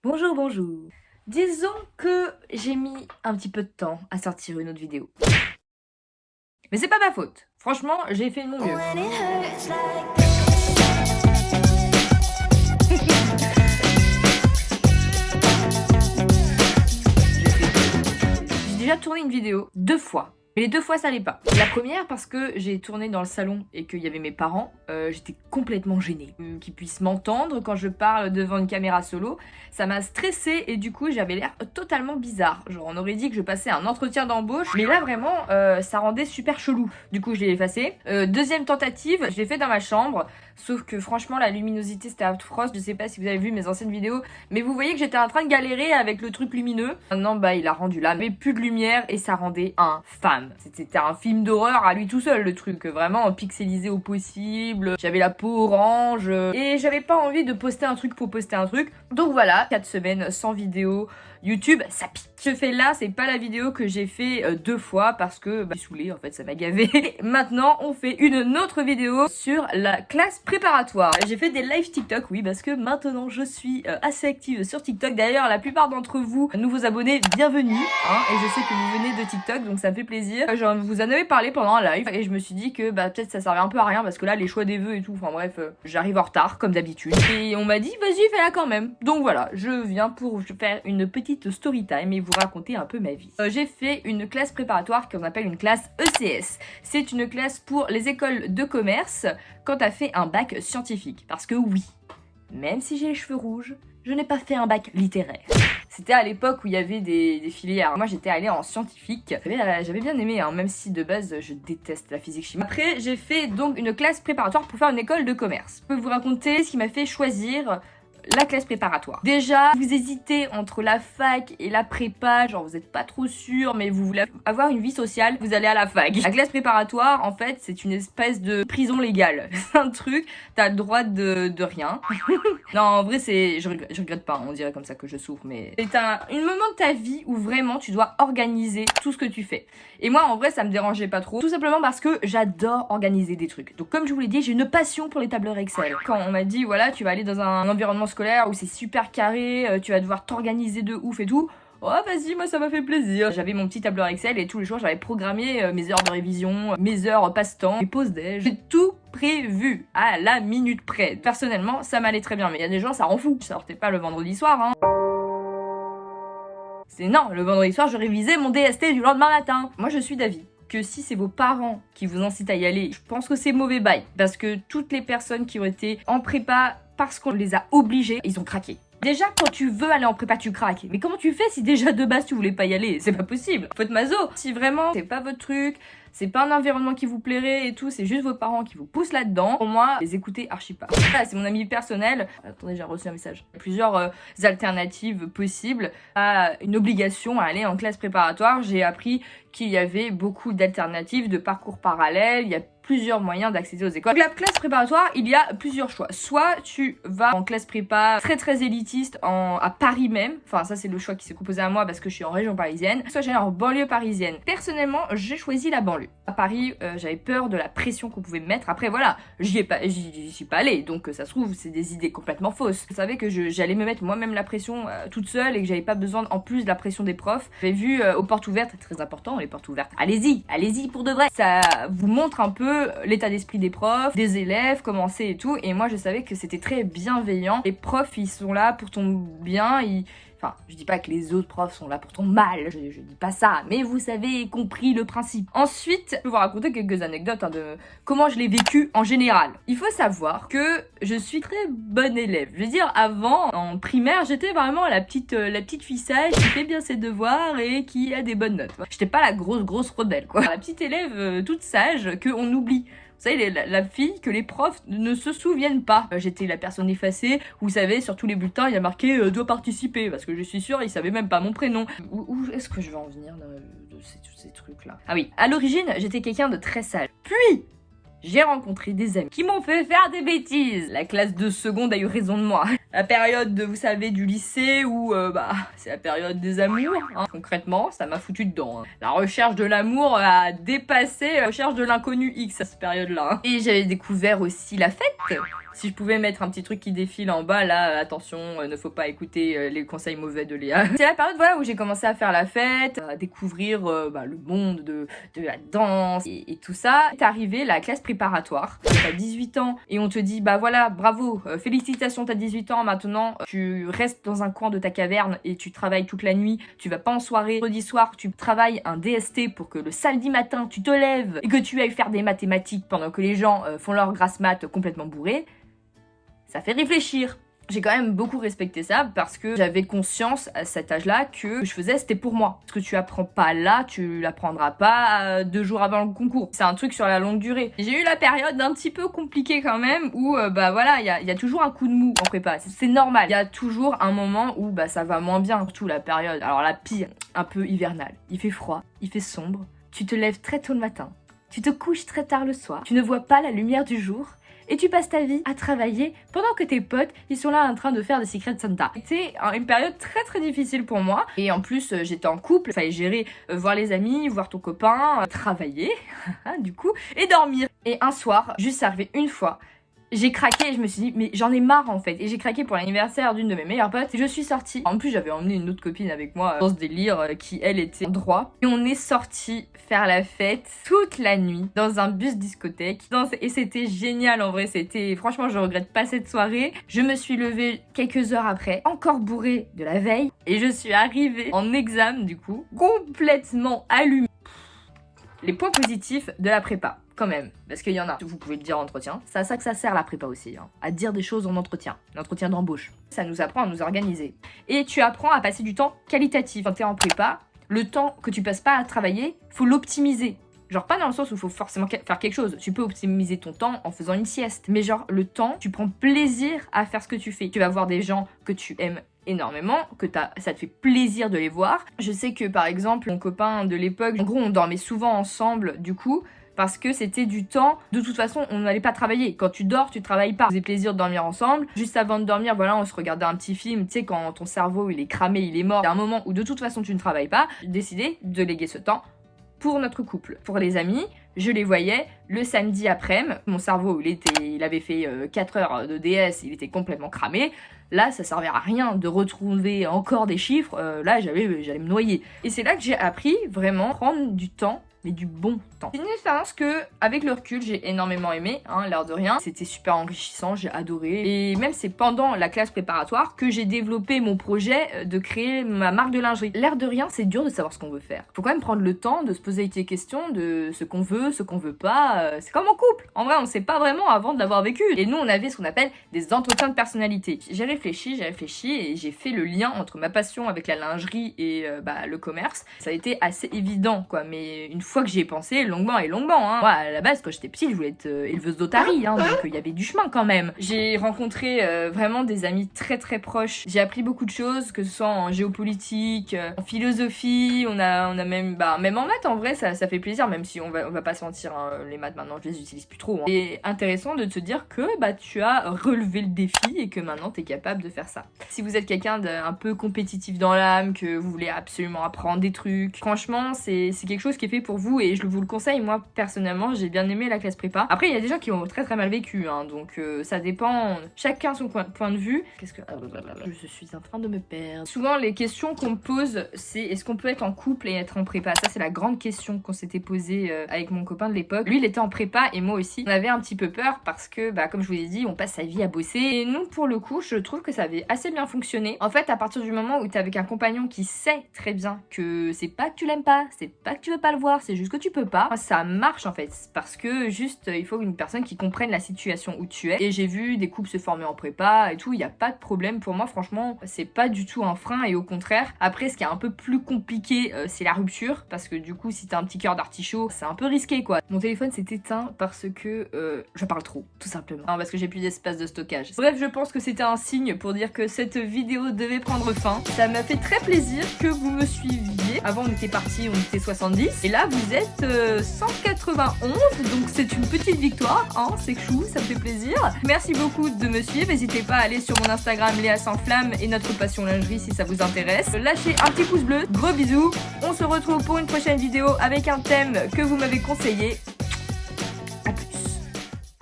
Bonjour, bonjour. Disons que j'ai mis un petit peu de temps à sortir une autre vidéo. Mais c'est pas ma faute. Franchement, j'ai fait de mon mieux. J'ai déjà tourné une vidéo 2 fois. Mais les 2 fois ça allait pas. La première parce que j'ai tourné dans le salon et qu'il y avait mes parents, j'étais complètement gênée. Qu'ils puissent m'entendre quand je parle devant une caméra solo, ça m'a stressée et du coup j'avais l'air totalement bizarre. Genre on aurait dit que je passais un entretien d'embauche, mais là vraiment ça rendait super chelou. Du coup je l'ai effacé. Deuxième tentative, je l'ai fait dans ma chambre, sauf que franchement la luminosité c'était atroce. Je sais pas si vous avez vu mes anciennes vidéos, mais vous voyez que j'étais en train de galérer avec le truc lumineux. Maintenant bah il a rendu là, mais plus de lumière et ça rendait infâme. C'était un film d'horreur à lui tout seul, le truc, vraiment pixelisé au possible. J'avais la peau orange et j'avais pas envie de poster un truc pour poster un truc. Donc voilà, 4 semaines sans vidéo YouTube, ça pique. Ce fait là, c'est pas la vidéo que j'ai fait 2 fois parce que je suis saoulée, en fait, ça m'a gavé. Maintenant, on fait une autre vidéo sur la classe préparatoire. J'ai fait des live TikTok, oui, parce que maintenant je suis assez active sur TikTok. D'ailleurs, la plupart d'entre vous, nouveaux abonnés, bienvenue, hein, et je sais que vous venez de TikTok, donc ça me fait plaisir. Je vous en avais parlé pendant un live et je me suis dit que peut-être ça servait un peu à rien parce que là, les choix des vœux et tout, enfin bref, j'arrive en retard comme d'habitude. Et on m'a dit, vas-y, fais-la quand même. Donc voilà, je viens pour faire une petite story time et vous raconter un peu ma vie. J'ai fait une classe préparatoire qu'on appelle une classe ECS. C'est une classe pour les écoles de commerce quand t'as fait un bac scientifique. Parce que oui, même si j'ai les cheveux rouges, je n'ai pas fait un bac littéraire. C'était à l'époque où il y avait des filières. Moi j'étais allée en scientifique. J'avais bien aimé, hein, même si de base je déteste la physique chimie. Après j'ai fait donc une classe préparatoire pour faire une école de commerce. Je peux vous raconter ce qui m'a fait choisir la classe préparatoire. Déjà, vous hésitez entre la fac et la prépa, genre vous êtes pas trop sûr, mais vous voulez avoir une vie sociale, vous allez à la fac. La classe préparatoire, en fait, c'est une espèce de prison légale. C'est un truc, t'as le droit de rien. Non, en vrai, je regrette pas, on dirait comme ça que je souffre, mais c'est un moment de ta vie où vraiment tu dois organiser tout ce que tu fais. Et moi, en vrai, ça me dérangeait pas trop, tout simplement parce que j'adore organiser des trucs. Donc, comme je vous l'ai dit, j'ai une passion pour les tableurs Excel. Quand on m'a dit, voilà, tu vas aller dans un environnement scolaire où c'est super carré, tu vas devoir t'organiser de ouf et tout. Oh vas-y, moi ça m'a fait plaisir. J'avais mon petit tableur Excel et tous les jours j'avais programmé mes heures de révision, mes heures passe-temps, mes pauses déj. J'ai tout prévu à la minute près. Personnellement, ça m'allait très bien, mais il y a des gens ça rend fou. Je sortais pas le vendredi soir, hein. C'est non, le vendredi soir je révisais mon DST du lendemain matin. Moi je suis d'avis que si c'est vos parents qui vous incitent à y aller, je pense que c'est mauvais bail. Parce que toutes les personnes qui ont été en prépa parce qu'on les a obligés, ils ont craqué. Déjà, quand tu veux aller en prépa, tu craques. Mais comment tu fais si déjà de base tu voulais pas y aller? C'est pas possible. Faut être maso. Si vraiment c'est pas votre truc, c'est pas un environnement qui vous plairait et tout, c'est juste vos parents qui vous poussent là-dedans. Pour moi, les écouter archi pas. Voilà, c'est mon ami personnel. Attendez, j'ai reçu un message. Il y a plusieurs alternatives possibles à une obligation à aller en classe préparatoire. J'ai appris qu'il y avait beaucoup d'alternatives, de parcours parallèles. Il y a plusieurs moyens d'accéder aux écoles. Donc la classe préparatoire, il y a plusieurs choix. Soit tu vas en classe prépa très élitiste à Paris même. Enfin ça c'est le choix qui s'est proposé à moi parce que je suis en région parisienne. Soit j'allais en banlieue parisienne. Personnellement, j'ai choisi la banlieue. À Paris, j'avais peur de la pression qu'on pouvait me mettre. Après voilà, j'y suis pas allée. Donc ça se trouve, c'est des idées complètement fausses. Je savais que j'allais me mettre moi-même la pression toute seule et que j'avais pas besoin en plus de la pression des profs. J'avais vu aux portes ouvertes, très important les portes ouvertes. Allez-y pour de vrai. Ça vous montre un peu l'état d'esprit des profs, des élèves, comment c'est et tout. Et moi, je savais que c'était très bienveillant. Les profs, ils sont là pour ton bien. Enfin, je dis pas que les autres profs sont là pour ton mal, je dis pas ça, mais vous savez compris le principe. Ensuite, je vais vous raconter quelques anecdotes de comment je l'ai vécu en général. Il faut savoir que je suis très bonne élève. Je veux dire, avant, en primaire, j'étais vraiment la petite fille sage qui fait bien ses devoirs et qui a des bonnes notes. J'étais pas la grosse rebelle, quoi. La petite élève toute sage qu'on oublie. Vous savez, la fille que les profs ne se souviennent pas. J'étais la personne effacée. Vous savez, sur tous les bulletins, il y a marqué doit participer. Parce que je suis sûre, ils savaient même pas mon prénom. Où est-ce que je vais en venir de tous ces trucs-là? Ah oui, à l'origine, j'étais quelqu'un de très sage. Puis, j'ai rencontré des amis qui m'ont fait faire des bêtises. La classe de seconde a eu raison de moi. La période, vous savez, du lycée où, c'est la période des amours. Hein. Concrètement, ça m'a foutu dedans. Hein. La recherche de l'amour a dépassé la recherche de l'inconnu X à cette période-là. Hein. Et j'avais découvert aussi la fête. Si je pouvais mettre un petit truc qui défile en bas, là, attention, ne faut pas écouter les conseils mauvais de Léa. C'est la période où j'ai commencé à faire la fête, à découvrir le monde de la danse et tout ça. T'es arrivé la classe préparatoire, t'as 18 ans et on te dit voilà, bravo, félicitations, t'as 18 ans, maintenant tu restes dans un coin de ta caverne et tu travailles toute la nuit, tu vas pas en soirée. Vendredi soir, tu travailles un DST pour que le samedi matin, tu te lèves et que tu ailles faire des mathématiques pendant que les gens font leur grasse mat complètement bourrés. Ça fait réfléchir. J'ai quand même beaucoup respecté ça parce que j'avais conscience à cet âge-là que ce que je faisais c'était pour moi. Ce que tu apprends pas là, tu l'apprendras pas 2 jours avant le concours. C'est un truc sur la longue durée. J'ai eu la période un petit peu compliquée quand même où il y a toujours un coup de mou en prépa. C'est normal. Il y a toujours un moment où ça va moins bien, surtout la période. Alors la pire, un peu hivernale. Il fait froid, il fait sombre. Tu te lèves très tôt le matin. Tu te couches très tard le soir. Tu ne vois pas la lumière du jour. Et tu passes ta vie à travailler pendant que tes potes, ils sont là en train de faire des Secret Santa. C'était une période très très difficile pour moi. Et en plus, j'étais en couple, il fallait gérer, voir les amis, voir ton copain, travailler, du coup, et dormir. Et un soir, juste arrivé une fois, j'ai craqué et je me suis dit mais j'en ai marre en fait. Et j'ai craqué pour l'anniversaire d'une de mes meilleures potes et je suis sortie. En plus j'avais emmené une autre copine avec moi dans ce délire qui elle était en droit. Et on est sorti faire la fête toute la nuit dans un bus discothèque. Et c'était génial en vrai, franchement je regrette pas cette soirée. Je me suis levée quelques heures après, encore bourrée de la veille. Et je suis arrivée en examen du coup, complètement allumée. Les points positifs de la prépa, quand même, parce qu'il y en a. Vous pouvez le dire en entretien. C'est à ça que ça sert la prépa aussi, hein, à dire des choses en entretien, l'entretien d'embauche. Ça nous apprend à nous organiser. Et tu apprends à passer du temps qualitatif. Quand t'es en prépa, le temps que tu passes pas à travailler, faut l'optimiser. Genre pas dans le sens où il faut forcément faire quelque chose. Tu peux optimiser ton temps en faisant une sieste. Mais genre le temps, tu prends plaisir à faire ce que tu fais. Tu vas voir des gens que tu aimes énormément, ça te fait plaisir de les voir. Je sais que par exemple mon copain de l'époque, en gros on dormait souvent ensemble du coup parce que c'était du temps, de toute façon on n'allait pas travailler. Quand tu dors, tu travailles pas. Ça faisait plaisir de dormir ensemble. Juste avant de dormir, on se regardait un petit film, tu sais quand ton cerveau il est cramé, il est mort. Il y a un moment où de toute façon tu ne travailles pas. J'ai décidé de léguer ce temps pour notre couple. Pour les amis, je les voyais le samedi après-midi. Mon cerveau, il avait fait 4 heures de DS, il était complètement cramé. Là, ça servait à rien de retrouver encore des chiffres. Là, j'allais me noyer. Et c'est là que j'ai appris vraiment prendre du temps, mais du bon temps. C'est une expérience que, avec le recul, j'ai énormément aimé, l'air de rien. C'était super enrichissant, j'ai adoré. Et même c'est pendant la classe préparatoire que j'ai développé mon projet de créer ma marque de lingerie. L'air de rien, c'est dur de savoir ce qu'on veut faire. Faut quand même prendre le temps de se poser des questions de ce qu'on veut pas. C'est comme en couple. En vrai, on sait pas vraiment avant de l'avoir vécu. Et nous, on avait ce qu'on appelle des entretiens de personnalité. J'ai réfléchi et j'ai fait le lien entre ma passion avec la lingerie et le commerce. Ça a été assez évident, quoi. Mais une fois que j'y ai pensé, longuement. Moi, à la base, quand j'étais petite, je voulais être éleveuse d'otaries, donc il y avait du chemin quand même. J'ai rencontré vraiment des amis très très proches. J'ai appris beaucoup de choses, que ce soit en géopolitique, en philosophie, on a même, même en maths, en vrai, ça fait plaisir, même si on va pas se mentir, les maths maintenant, je les utilise plus trop. Et intéressant de te dire que tu as relevé le défi et que maintenant t'es capable de faire ça. Si vous êtes quelqu'un d'un peu compétitif dans l'âme, que vous voulez absolument apprendre des trucs, franchement, c'est quelque chose qui est fait pour vous et je vous le conseille. Moi, personnellement, j'ai bien aimé la classe prépa. Après, il y a des gens qui ont très très mal vécu, donc ça dépend, chacun son point de vue. Je suis en train de me perdre. Souvent, les questions qu'on me pose, c'est est-ce qu'on peut être en couple et être en prépa? Ça, c'est la grande question qu'on s'était posée avec mon copain de l'époque. Lui, il était en prépa et moi aussi. On avait un petit peu peur parce que, comme je vous l'ai dit, on passe sa vie à bosser. Et nous, pour le coup, je trouve que ça avait assez bien fonctionné. En fait, à partir du moment où t'es avec un compagnon qui sait très bien que c'est pas que tu l'aimes pas, c'est pas que tu veux pas le voir, c'est juste que tu peux pas, ça marche en fait. Parce que juste, il faut une personne qui comprenne la situation où tu es. Et j'ai vu des couples se former en prépa et tout, il y a pas de problème. Pour moi, franchement, c'est pas du tout un frein et au contraire. Après, ce qui est un peu plus compliqué, c'est la rupture. Parce que du coup, si t'as un petit cœur d'artichaut, c'est un peu risqué quoi. Mon téléphone s'est éteint parce que je parle trop, tout simplement. Non, parce que j'ai plus d'espace de stockage. Bref, je pense que c'était un signe pour dire que cette vidéo devait prendre fin. Ça m'a fait très plaisir que vous me suiviez. Avant, on était partis, on était 70. Et là, vous vous êtes 191, donc c'est une petite victoire, hein, c'est chou, ça me fait plaisir. Merci beaucoup de me suivre, n'hésitez pas à aller sur mon Instagram Léa sans flamme et notre passion lingerie si ça vous intéresse. Lâchez un petit pouce bleu, gros bisous, on se retrouve pour une prochaine vidéo avec un thème que vous m'avez conseillé.